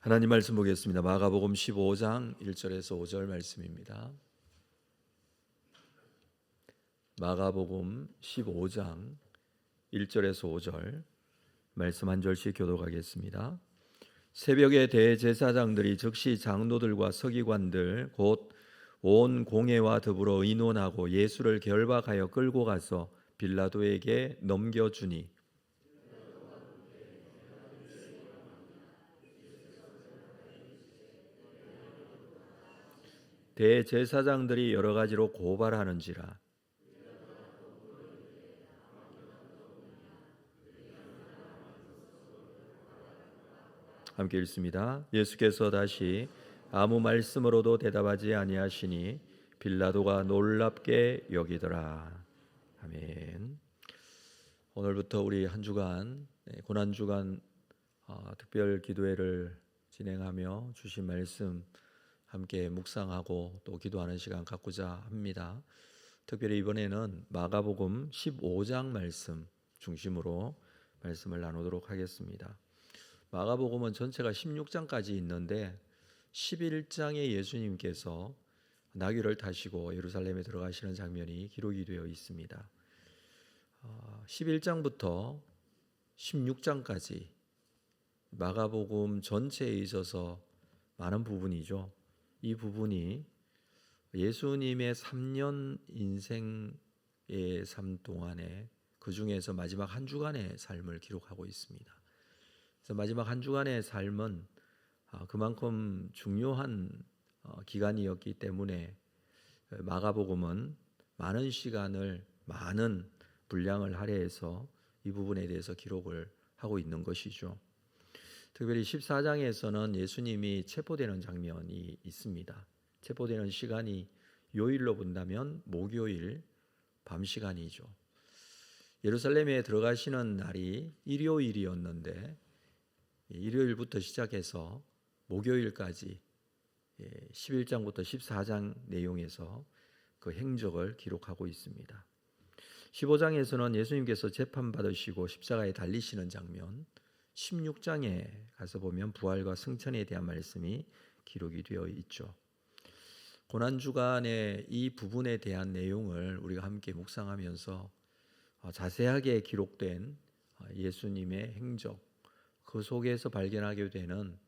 하나님 말씀 보겠습니다. 마가복음 15장 1절에서 5절 말씀입니다. 마가복음 15장 1절에서 5절 말씀 한 절씩 교독하겠습니다. 새벽에 대제사장들이 즉시 장로들과 서기관들 곧 온 공회와 더불어 의논하고 예수를 결박하여 끌고 가서 빌라도에게 넘겨주니 대제사장들이 여러 가지로 고발하는지라. 함께 읽습니다. 예수께서 다시 아무 말씀으로도 대답하지 아니하시니 빌라도가 놀랍게 여기더라. 아멘. 오늘부터 우리 한 주간 고난 주간 특별 기도회를 진행하며 주신 말씀 함께 묵상하고 또 기도하는 시간 갖고자 합니다. 특별히 이번에는 마가복음 15장 말씀 중심으로 말씀을 나누도록 하겠습니다. 마가복음은 전체가 16장까지 있는데 11장에 예수님께서 나귀를 타시고 예루살렘에 들어가시는 장면이 기록이 되어 있습니다. 11장부터 16장까지 마가복음 전체에 있어서 많은 부분이죠. 이 부분이 예수님의 3년 인생의 삶 동안에 그 중에서 마지막 한 주간의 삶을 기록하고 있습니다. 그래서 마지막 한 주간의 삶은 그만큼 중요한 기간이었기 때문에 마가복음은 많은 시간을 많은 분량을 할애해서 이 부분에 대해서 기록을 하고 있는 것이죠. 특별히 14장에서는 예수님이 체포되는 장면이 있습니다. 체포되는 시간이 요일로 본다면 목요일 밤 시간이죠. 예루살렘에 들어가시는 날이 일요일이었는데 일요일부터 시작해서 목요일까지 11장부터 14장 내용에서 그 행적을 기록하고 있습니다. 15장에서는 예수님께서 재판받으시고 십자가에 달리시는 장면, 16장에 가서 보면 부활과 승천에 대한 말씀이 기록이 되어 있죠. 고난주간의 이 부분에 대한 내용을 우리가 함께 묵상하면서 자세하게 기록된 예수님의 행적, 그 속에서 발견하게 되는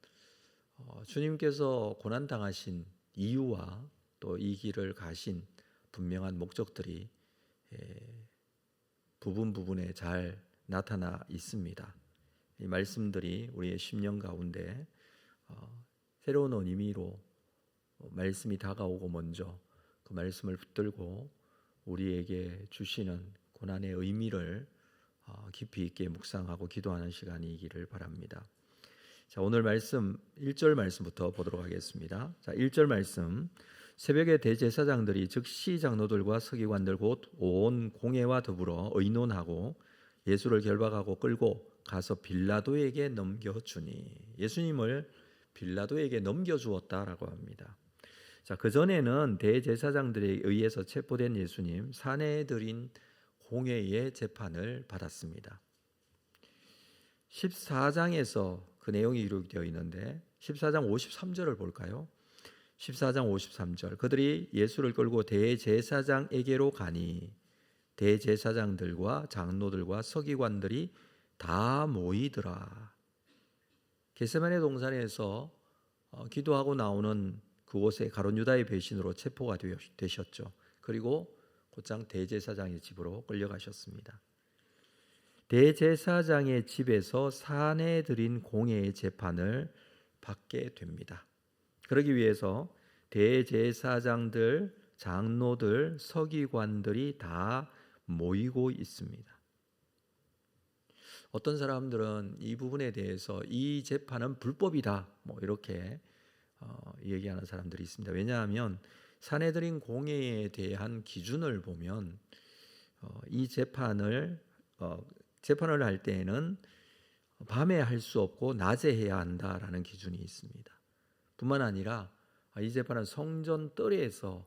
주님께서 고난당하신 이유와 또 이 길을 가신 분명한 목적들이 부분에 잘 나타나 있습니다. 이 말씀들이 우리의 심령 가운데 새로운 의미로 말씀이 다가오고 먼저 그 말씀을 붙들고 우리에게 주시는 고난의 의미를 깊이 있게 묵상하고 기도하는 시간이기를 바랍니다. 자, 오늘 말씀 1절 말씀부터 보도록 하겠습니다. 자, 1절 말씀. 새벽에 대제사장들이 즉시 장로들과 서기관들 곧 온 공회와 더불어 의논하고 예수를 결박하고 끌고 가서 빌라도에게 넘겨주니, 예수님을 빌라도에게 넘겨주었다라고 합니다. 자, 그 전에는 대제사장들에 의해서 체포된 예수님 사내들인 공회의 재판을 받았습니다. 14장에서 그 내용이 기록되어 있는데 14장 53절을 볼까요? 14장 53절. 그들이 예수를 끌고 대제사장에게로 가니 대제사장들과 장로들과 서기관들이 다 모이더라. 겟세마네 동산에서 기도하고 나오는 그곳에 가룟 유다의 배신으로 체포가 되셨죠. 그리고 곧장 대제사장의 집으로 끌려가셨습니다. 대제사장의 집에서 사내들인 공회의 재판을 받게 됩니다. 그러기 위해서 대제사장들, 장로들, 서기관들이 다 모이고 있습니다. 어떤 사람들은 이 부분에 대해서 이 재판은 불법이다 이렇게 얘기하는 사람들이 있습니다. 왜냐하면 사내들인 공회에 대한 기준을 보면 이 재판을 할 때에는 밤에 할 수 없고 낮에 해야 한다라는 기준이 있습니다. 뿐만 아니라 이 재판은 성전 뜰에서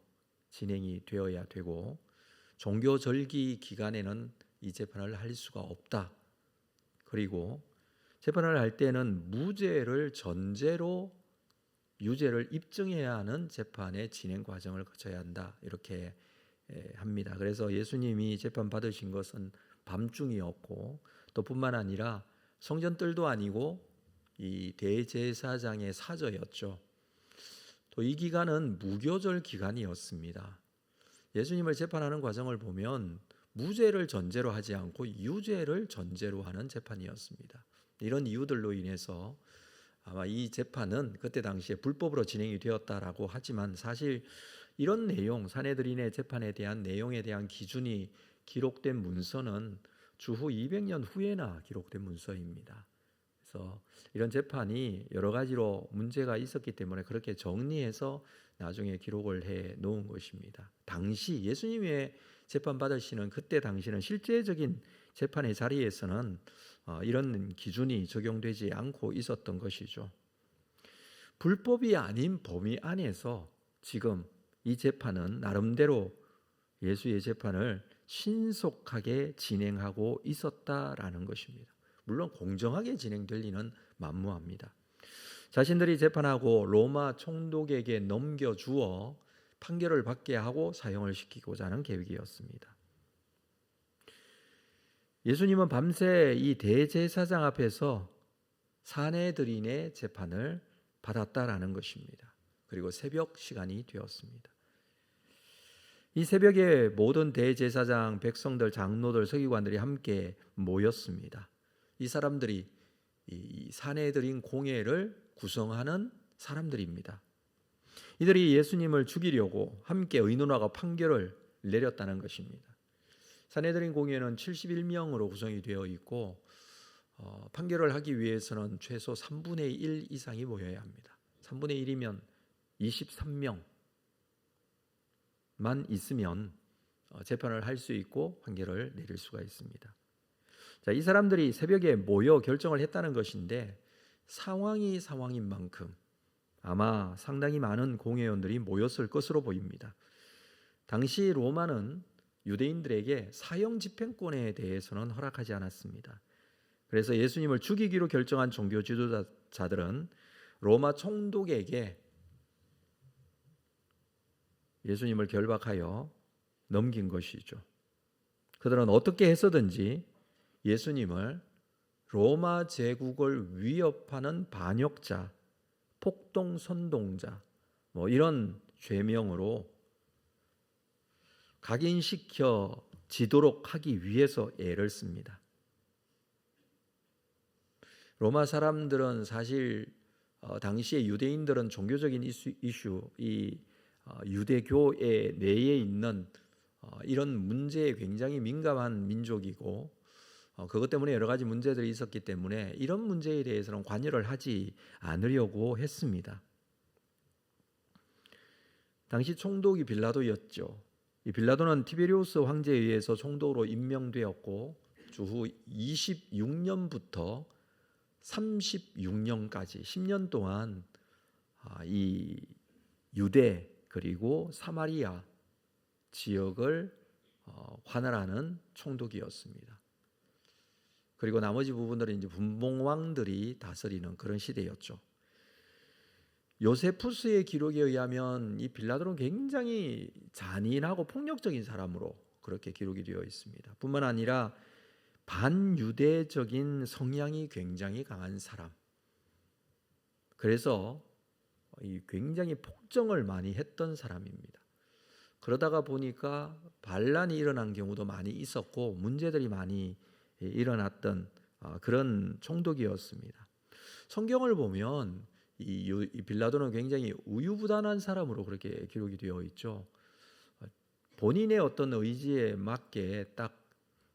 진행이 되어야 되고 종교 절기 기간에는 이 재판을 할 수가 없다. 그리고 재판을 할 때는 무죄를 전제로 유죄를 입증해야 하는 재판의 진행 과정을 거쳐야 한다, 이렇게 합니다. 그래서 예수님이 재판 받으신 것은 밤중이었고, 또 뿐만 아니라 성전뜰도 아니고 이 대제사장의 사저였죠. 또 이 기간은 무교절 기간이었습니다. 예수님을 재판하는 과정을 보면 무죄를 전제로 하지 않고 유죄를 전제로 하는 재판이었습니다. 이런 이유들로 인해서 아마 이 재판은 그때 당시에 불법으로 진행이 되었다라고 하지만, 사실 이런 내용, 산헤드린의 재판에 대한 내용에 대한 기준이 기록된 문서는 주후 200년 후에나 기록된 문서입니다. 그래서 이런 재판이 여러 가지로 문제가 있었기 때문에 그렇게 정리해서 나중에 기록을 해 놓은 것입니다. 당시 예수님의 재판 받으시는 그때 당시는 실제적인 재판의 자리에서는 이런 기준이 적용되지 않고 있었던 것이죠. 불법이 아닌 범위 안에서 지금 이 재판은 나름대로 예수의 재판을 신속하게 진행하고 있었다라는 것입니다. 물론 공정하게 진행될 리는 만무합니다. 자신들이 재판하고 로마 총독에게 넘겨주어 판결을 받게 하고 사형을 시키고자 하는 계획이었습니다. 예수님은 밤새 이 대제사장 앞에서 산헤드린의 재판을 받았다라는 것입니다. 그리고 새벽 시간이 되었습니다. 이 새벽에 모든 대제사장, 백성들, 장로들, 서기관들이 함께 모였습니다. 이 사람들이 이 산헤드린 공회를 구성하는 사람들입니다. 이들이 예수님을 죽이려고 함께 의논하고 판결을 내렸다는 것입니다. 산헤드린 공회는 71명으로 구성이 되어 있고 판결을 하기 위해서는 최소 3분의 1 이상이 모여야 합니다. 3분의 1이면 23명만 있으면 재판을 할 수 있고 판결을 내릴 수가 있습니다. 자, 이 사람들이 새벽에 모여 결정을 했다는 것인데, 상황인 만큼 아마 상당히 많은 공회원들이 모였을 것으로 보입니다. 당시 로마는 유대인들에게 사형 집행권에 대해서는 허락하지 않았습니다. 그래서 예수님을 죽이기로 결정한 종교 지도자들은 로마 총독에게 예수님을 결박하여 넘긴 것이죠. 그들은 어떻게 해서든지 예수님을 로마 제국을 위협하는 반역자, 폭동 선동자, 이런 죄명으로 각인시켜지도록 하기 위해서 애를 씁니다. 로마 사람들은 사실 당시의 유대인들은 종교적인 이슈, 이 유대교의 내에 있는 이런 문제에 굉장히 민감한 민족이고, 그것 때문에 여러 가지 문제들이 있었기 때문에 이런 문제에 대해서는 관여를 하지 않으려고 했습니다. 당시 총독이 빌라도였죠. 이 빌라도는 티베리우스 황제에 의해서 총독으로 임명되었고, 주후 26년부터 36년까지 10년 동안 이 유대 그리고 사마리아 지역을 관할하는 총독이었습니다. 그리고 나머지 부분들은 이제 분봉왕들이 다스리는 그런 시대였죠. 요세푸스의 기록에 의하면 이 빌라도는 굉장히 잔인하고 폭력적인 사람으로 그렇게 기록이 되어 있습니다. 뿐만 아니라 반유대적인 성향이 굉장히 강한 사람. 그래서 굉장히 폭정을 많이 했던 사람입니다. 그러다가 보니까 반란이 일어난 경우도 많이 있었고 문제들이 많이 일어났던 그런 총독이었습니다. 성경을 보면 이 빌라도는 굉장히 우유부단한 사람으로 그렇게 기록이 되어 있죠. 본인의 어떤 의지에 맞게 딱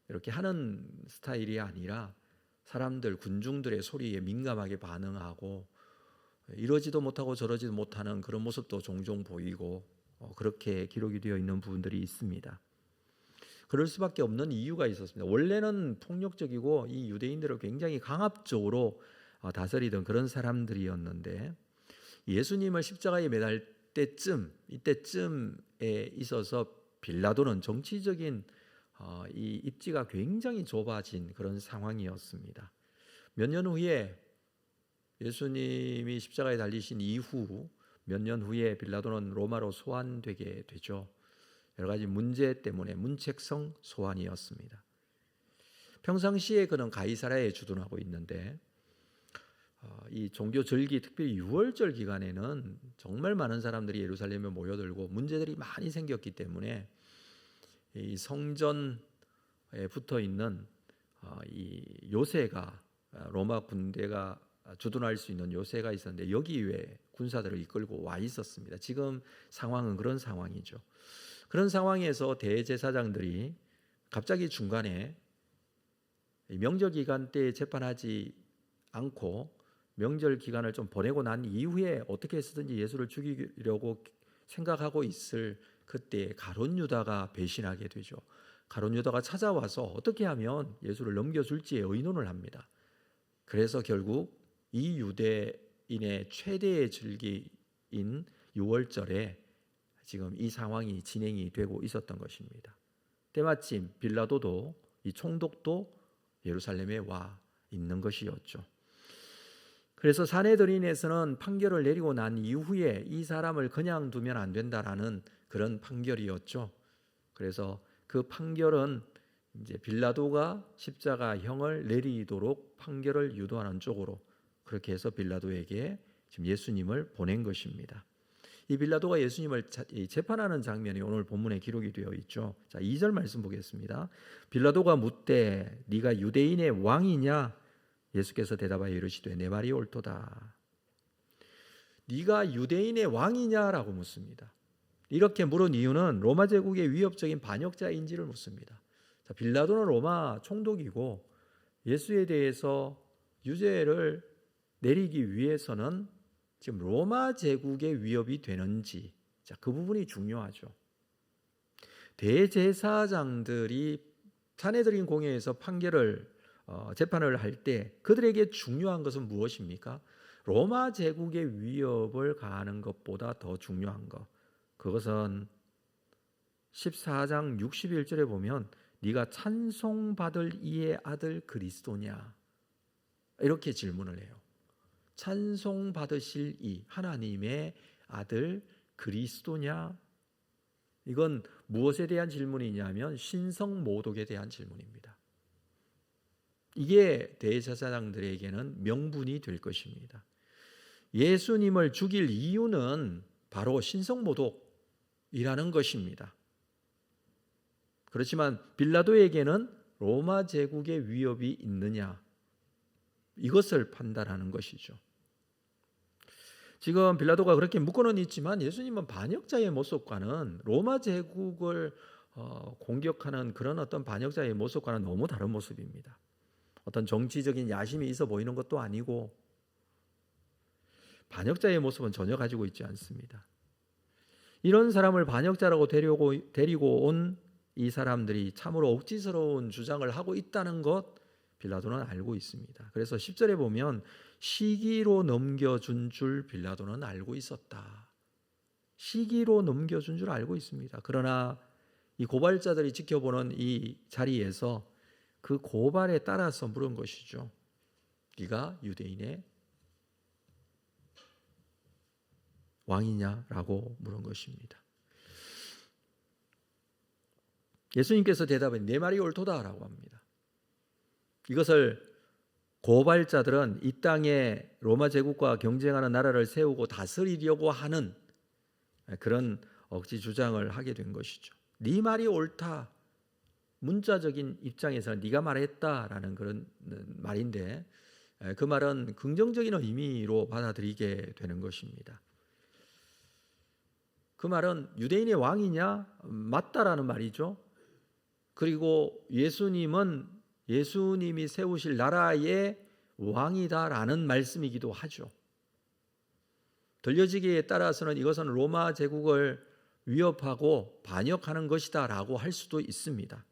이렇게 하는 스타일이 아니라 사람들, 군중들의 소리에 민감하게 반응하고 이러지도 못하고 저러지도 못하는 그런 모습도 종종 보이고 그렇게 기록이 되어 있는 부분들이 있습니다. 그럴 수밖에 없는 이유가 있었습니다. 원래는 폭력적이고 이 유대인들을 굉장히 강압적으로 다스리던 그런 사람들이었는데, 예수님을 십자가에 매달 이때쯤에 있어서 빌라도는 정치적인 이 입지가 굉장히 좁아진 그런 상황이었습니다. 몇 년 후에 예수님이 십자가에 달리신 이후 몇 년 후에 빌라도는 로마로 소환되게 되죠. 여러 가지 문제 때문에 문책성 소환이었습니다. 평상시에 그는 가이사랴에 주둔하고 있는데 이 종교 절기, 특별히 유월절 기간에는 정말 많은 사람들이 예루살렘에 모여들고 문제들이 많이 생겼기 때문에 이 성전에 붙어 있는 이 요새가 로마 군대가 주둔할 수 있는 요새가 있었는데 여기 위에 군사들을 이끌고 와 있었습니다. 지금 상황은 그런 상황이죠. 그런 상황에서 대제사장들이 갑자기 중간에 명절 기간 때 재판하지 않고 명절 기간을 좀 보내고 난 이후에 어떻게 해서든지 예수를 죽이려고 생각하고 있을 그때 가룟 유다가 배신하게 되죠. 가룟 유다가 찾아와서 어떻게 하면 예수를 넘겨줄지에 의논을 합니다. 그래서 결국 이 유대인의 최대의 절기인 유월절에 지금 이 상황이 진행이 되고 있었던 것입니다. 때마침 빌라도도 이 총독도 예루살렘에 와 있는 것이었죠. 그래서 산헤드린에서는 판결을 내리고 난 이후에 이 사람을 그냥 두면 안 된다라는 그런 판결이었죠. 그래서 그 판결은 이제 빌라도가 십자가형을 내리도록 판결을 유도하는 쪽으로 그렇게 해서 빌라도에게 지금 예수님을 보낸 것입니다. 이 빌라도가 예수님을 재판하는 장면이 오늘 본문에 기록이 되어 있죠. 자, 2절 말씀 보겠습니다. 빌라도가 묻되 네가 유대인의 왕이냐? 예수께서 대답하여 이르시되 내 말이 옳도다. 네가 유대인의 왕이냐라고 묻습니다. 이렇게 물은 이유는 로마 제국의 위협적인 반역자인지를 묻습니다. 자, 빌라도는 로마 총독이고 예수에 대해서 유죄를 내리기 위해서는 지금 로마 제국의 위협이 되는지, 자, 그 부분이 중요하죠. 대제사장들이 산헤드린 공회에서 재판을 할 때 그들에게 중요한 것은 무엇입니까? 로마 제국의 위협을 가하는 것보다 더 중요한 것, 그것은 14장 61절에 보면 네가 찬송받을 이의 아들 그리스도냐? 이렇게 질문을 해요. 찬송받으실 이 하나님의 아들 그리스도냐? 이건 무엇에 대한 질문이냐면 신성모독에 대한 질문입니다. 이게 대제사장들에게는 명분이 될 것입니다. 예수님을 죽일 이유는 바로 신성모독이라는 것입니다. 그렇지만 빌라도에게는 로마 제국의 위협이 있느냐, 이것을 판단하는 것이죠. 지금 빌라도가 그렇게 묻고는 있지만 예수님은 반역자의 모습과는 로마 제국을 공격하는 그런 어떤 반역자의 모습과는 너무 다른 모습입니다. 어떤 정치적인 야심이 있어 보이는 것도 아니고 반역자의 모습은 전혀 가지고 있지 않습니다. 이런 사람을 반역자라고 데리고 온 이 사람들이 참으로 억지스러운 주장을 하고 있다는 것 빌라도는 알고 있습니다. 그래서 10절에 보면 시기로 넘겨준 줄 빌라도는 알고 있었다. 시기로 넘겨준 줄 알고 있습니다. 그러나 이 고발자들이 지켜보는 이 자리에서 그 고발에 따라서 물은 것이죠. 네가 유대인의 왕이냐라고 물은 것입니다. 예수님께서 대답해 내 말이 옳도다라고 합니다. 이것을 고발자들은 이 땅에 로마 제국과 경쟁하는 나라를 세우고 다스리려고 하는 그런 억지 주장을 하게 된 것이죠. 네 말이 옳다. 문자적인 입장에서는 네가 말했다라는 그런 말인데 그 말은 긍정적인 의미로 받아들이게 되는 것입니다. 그 말은 유대인의 왕이냐? 맞다라는 말이죠. 그리고 예수님이 세우실 나라의 왕이다라는 말씀이기도 하죠. 들려지기에 따라서는 이것은 로마 제국을 위협하고 반역하는 것이다라고 할 수도 있습니다.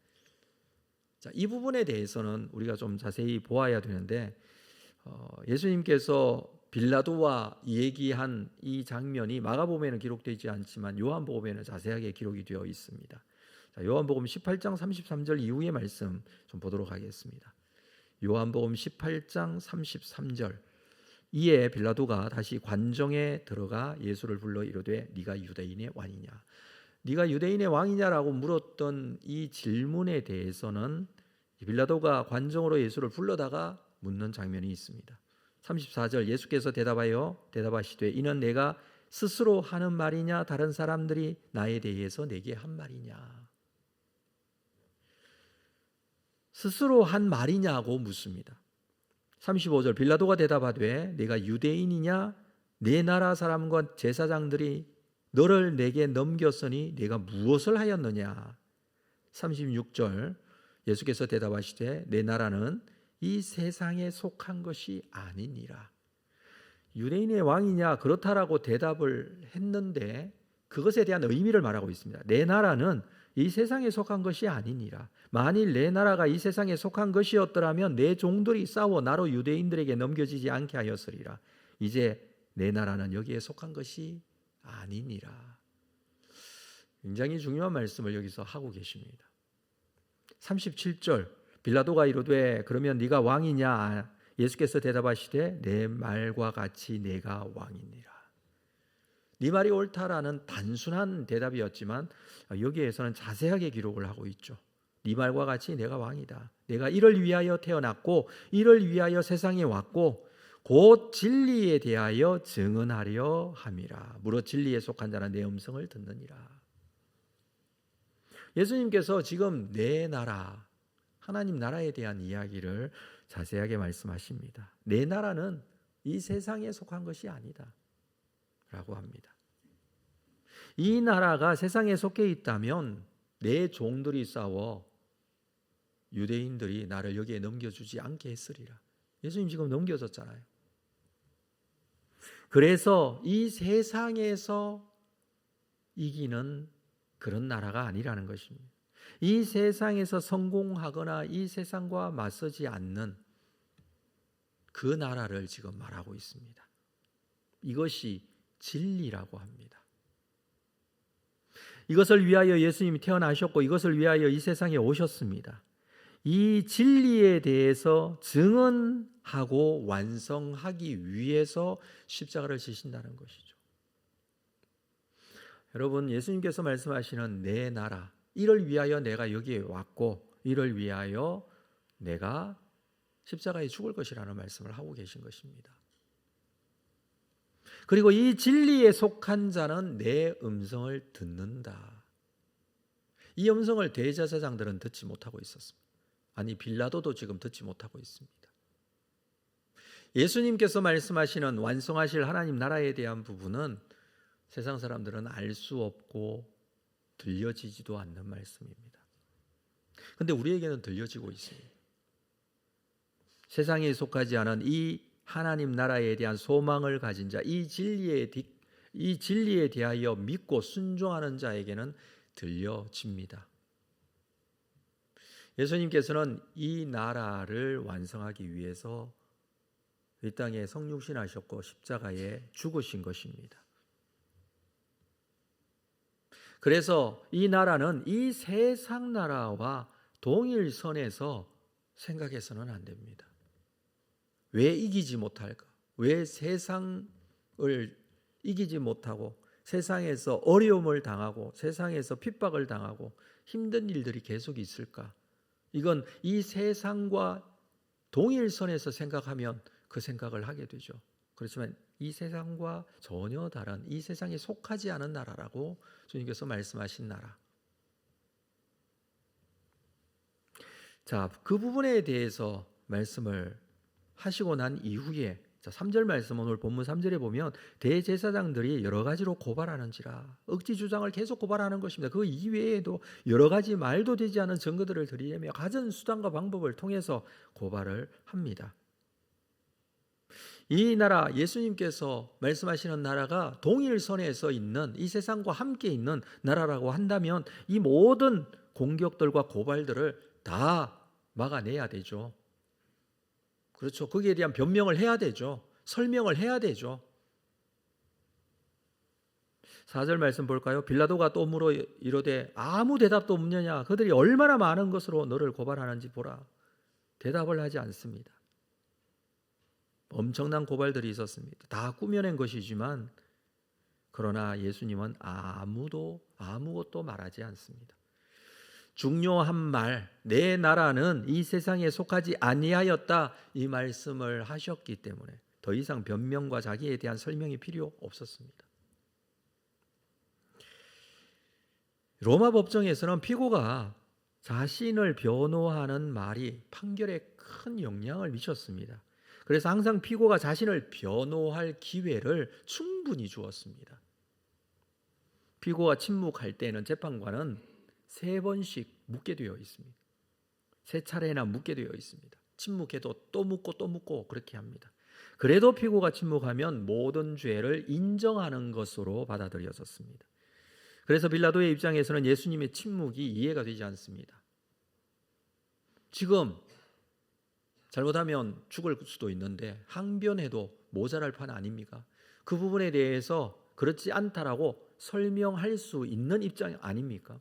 자, 이 부분에 대해서는 우리가 좀 자세히 보아야 되는데 예수님께서 빌라도와 얘기한 이 장면이 마가복음에는 기록되지 않지만 요한복음에는 자세하게 기록이 되어 있습니다. 자, 요한복음 18장 33절 이후의 말씀 좀 보도록 하겠습니다. 요한복음 18장 33절. 이에 빌라도가 다시 관정에 들어가 예수를 불러 이르되 네가 유대인의 왕이냐. 네가 유대인의 왕이냐라고 물었던 이 질문에 대해서는 빌라도가 관정으로 예수를 불러다가 묻는 장면이 있습니다. 34절 예수께서 대답하시되 이는 내가 스스로 하는 말이냐 다른 사람들이 나에 대해서 내게 한 말이냐. 스스로 한 말이냐고 묻습니다. 35절 빌라도가 대답하되 네가 유대인이냐 네 나라 사람과 제사장들이 너를 내게 넘겼으니 네가 무엇을 하였느냐. 36절 예수께서 대답하시되 내 나라는 이 세상에 속한 것이 아니니라. 유대인의 왕이냐 그렇다라고 대답을 했는데 그것에 대한 의미를 말하고 있습니다. 내 나라는 이 세상에 속한 것이 아니니라. 만일 내 나라가 이 세상에 속한 것이었더라면 내 종들이 싸워 나로 유대인들에게 넘겨지지 않게 하였으리라. 이제 내 나라는 여기에 속한 것이 아니니라. 굉장히 중요한 말씀을 여기서 하고 계십니다. 37절 빌라도가 이르되 그러면 네가 왕이냐. 예수께서 대답하시되 내 말과 같이 내가 왕이니라. 네 말이 옳다라는 단순한 대답이었지만 여기에서는 자세하게 기록을 하고 있죠. 네 말과 같이 내가 왕이다. 내가 이를 위하여 태어났고 이를 위하여 세상에 왔고 곧 진리에 대하여 증언하려 함이라. 무릇 진리에 속한 자는 내 음성을 듣느니라. 예수님께서 지금 내 나라, 하나님 나라에 대한 이야기를 자세하게 말씀하십니다. 내 나라는 이 세상에 속한 것이 아니다 라고 합니다. 이 나라가 세상에 속해 있다면 내 종들이 싸워 유대인들이 나를 여기에 넘겨주지 않게 했으리라. 예수님 지금 넘겨졌잖아요. 그래서 이 세상에서 이기는 그런 나라가 아니라는 것입니다. 이 세상에서 성공하거나 이 세상과 맞서지 않는 그 나라를 지금 말하고 있습니다. 이것이 진리라고 합니다. 이것을 위하여 예수님이 태어나셨고 이것을 위하여 이 세상에 오셨습니다. 이 진리에 대해서 증언하고 완성하기 위해서 십자가를 지신다는 것이죠. 여러분, 예수님께서 말씀하시는 내 나라, 이를 위하여 내가 여기에 왔고 이를 위하여 내가 십자가에 죽을 것이라는 말씀을 하고 계신 것입니다. 그리고 이 진리에 속한 자는 내 음성을 듣는다. 이 음성을 대제사장들은 듣지 못하고 있었습니다. 아니 빌라도도 지금 듣지 못하고 있습니다. 예수님께서 말씀하시는 완성하실 하나님 나라에 대한 부분은 세상 사람들은 알 수 없고 들려지지도 않는 말씀입니다. 그런데 우리에게는 들려지고 있습니다. 세상에 속하지 않은 이 하나님 나라에 대한 소망을 가진 자, 이 진리에 대하여 믿고 순종하는 자에게는 들려집니다. 예수님께서는 이 나라를 완성하기 위해서 이 땅에 성육신하셨고 십자가에 죽으신 것입니다. 그래서 이 나라는 이 세상 나라와 동일선에서 생각해서는 안 됩니다. 왜 이기지 못할까? 왜 세상을 이기지 못하고 세상에서 어려움을 당하고 세상에서 핍박을 당하고 힘든 일들이 계속 있을까? 이건 이 세상과 동일선에서 생각하면 그 생각을 하게 되죠. 그렇지만 이 세상과 전혀 다른 이 세상에 속하지 않은 나라라고 주님께서 말씀하신 나라. 자, 그 부분에 대해서 말씀을 하시고 난 이후에 3절 말씀 오늘 본문 3절에 보면 대제사장들이 여러 가지로 고발하는지라 억지 주장을 계속 고발하는 것입니다. 그 이외에도 여러 가지 말도 되지 않은 증거들을 드리려며 갖은 수단과 방법을 통해서 고발을 합니다. 이 나라 예수님께서 말씀하시는 나라가 동일선에서 있는 이 세상과 함께 있는 나라라고 한다면 이 모든 공격들과 고발들을 다 막아내야 되죠. 그렇죠. 거기에 대한 변명을 해야 되죠. 설명을 해야 되죠. 4절 말씀 볼까요? 빌라도가 또 물어 이르되 아무 대답도 없느냐? 그들이 얼마나 많은 것으로 너를 고발하는지 보라. 대답을 하지 않습니다. 엄청난 고발들이 있었습니다. 다 꾸며낸 것이지만 그러나 예수님은 아무것도 말하지 않습니다. 중요한 말, 내 나라는 이 세상에 속하지 아니하였다, 이 말씀을 하셨기 때문에 더 이상 변명과 자기에 대한 설명이 필요 없었습니다. 로마 법정에서는 피고가 자신을 변호하는 말이 판결에 큰 영향을 미쳤습니다. 그래서 항상 피고가 자신을 변호할 기회를 충분히 주었습니다. 피고가 침묵할 때는 재판관은 3번씩 묻게 되어 있습니다. 3차례나 묻게 되어 있습니다. 침묵해도 또 묻고 또 묻고 그렇게 합니다. 그래도 피고가 침묵하면 모든 죄를 인정하는 것으로 받아들여졌습니다. 그래서 빌라도의 입장에서는 예수님의 침묵이 이해가 되지 않습니다. 지금 잘못하면 죽을 수도 있는데 항변해도 모자랄 판 아닙니까? 그 부분에 대해서 그렇지 않다라고 설명할 수 있는 입장 아닙니까?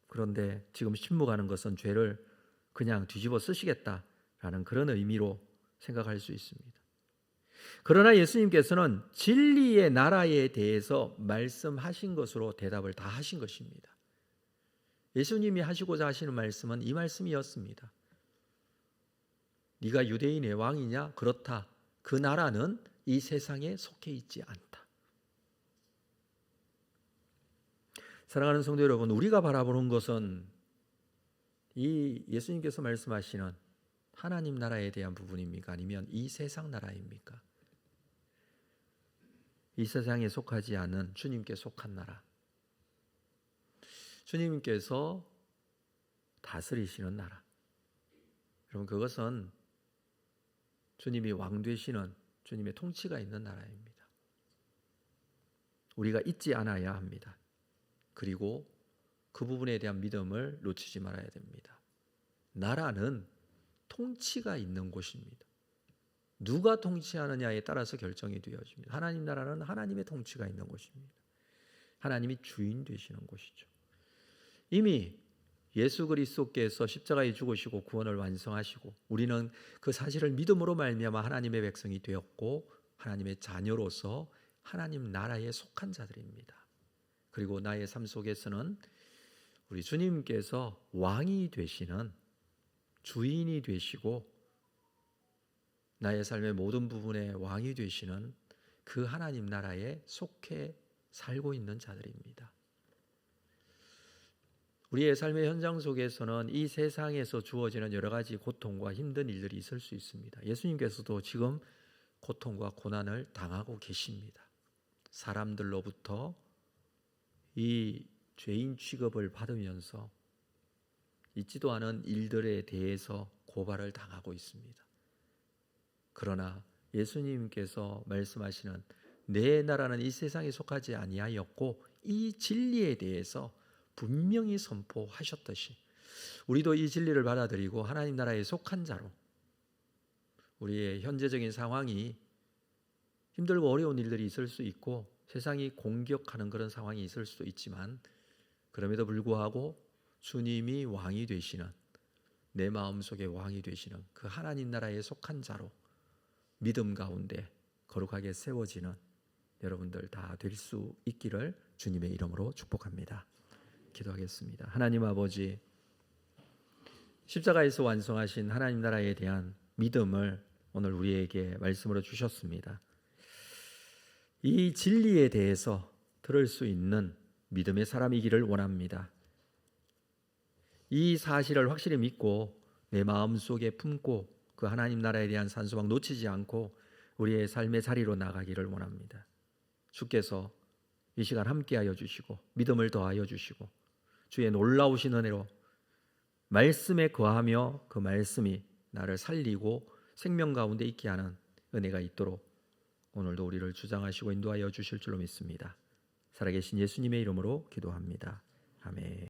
그런데 지금 침묵하는 것은 죄를 그냥 뒤집어 쓰시겠다라는 그런 의미로 생각할 수 있습니다. 그러나 예수님께서는 진리의 나라에 대해서 말씀하신 것으로 대답을 다 하신 것입니다. 예수님이 하시고자 하시는 말씀은 이 말씀이었습니다. 네가 유대인의 왕이냐? 그렇다. 그 나라는 이 세상에 속해 있지 않다. 사랑하는 성도 여러분, 우리가 바라보는 것은 이 예수님께서 말씀하시는 하나님 나라에 대한 부분입니까? 아니면 이 세상 나라입니까? 이 세상에 속하지 않은 주님께 속한 나라. 주님께서 다스리시는 나라. 여러분, 그것은 주님이 왕 되시는 주님의 통치가 있는 나라입니다. 우리가 잊지 않아야 합니다. 그리고 그 부분에 대한 믿음을 놓치지 말아야 됩니다. 나라는 통치가 있는 곳입니다. 누가 통치하느냐에 따라서 결정이 되어집니다. 하나님 나라는 하나님의 통치가 있는 곳입니다. 하나님이 주인 되시는 곳이죠. 이미 예수 그리스도께서 십자가에 죽으시고 구원을 완성하시고 우리는 그 사실을 믿음으로 말미암아 하나님의 백성이 되었고 하나님의 자녀로서 하나님 나라에 속한 자들입니다. 그리고 나의 삶 속에서는 우리 주님께서 왕이 되시는 주인이 되시고 나의 삶의 모든 부분에 왕이 되시는 그 하나님 나라에 속해 살고 있는 자들입니다. 우리의 삶의 현장 속에서는 이 세상에서 주어지는 여러 가지 고통과 힘든 일들이 있을 수 있습니다. 예수님께서도 지금 고통과 고난을 당하고 계십니다. 사람들로부터 이 죄인 취급을 받으면서 있지도 않은 일들에 대해서 고발을 당하고 있습니다. 그러나 예수님께서 말씀하시는 내 나라는 이 세상에 속하지 아니하였고 이 진리에 대해서 분명히 선포하셨듯이 우리도 이 진리를 받아들이고 하나님 나라에 속한 자로 우리의 현재적인 상황이 힘들고 어려운 일들이 있을 수 있고 세상이 공격하는 그런 상황이 있을 수도 있지만 그럼에도 불구하고 주님이 왕이 되시는 내 마음속에 왕이 되시는 그 하나님 나라에 속한 자로 믿음 가운데 거룩하게 세워지는 여러분들 다 될 수 있기를 주님의 이름으로 축복합니다. 기도하겠습니다. 하나님 아버지, 십자가에서 완성하신 하나님 나라에 대한 믿음을 오늘 우리에게 말씀으로 주셨습니다. 이 진리에 대해서 들을 수 있는 믿음의 사람이기를 원합니다. 이 사실을 확실히 믿고 내 마음속에 품고 그 하나님 나라에 대한 산소망 놓치지 않고 우리의 삶의 자리로 나가기를 원합니다. 주께서 이 시간 함께하여 주시고 믿음을 더하여 주시고 주의 놀라우신 은혜로 말씀에 거하며 그 말씀이 나를 살리고 생명 가운데 있게 하는 은혜가 있도록 오늘도 우리를 주장하시고 인도하여 주실 줄로 믿습니다. 살아계신 예수님의 이름으로 기도합니다. 아멘.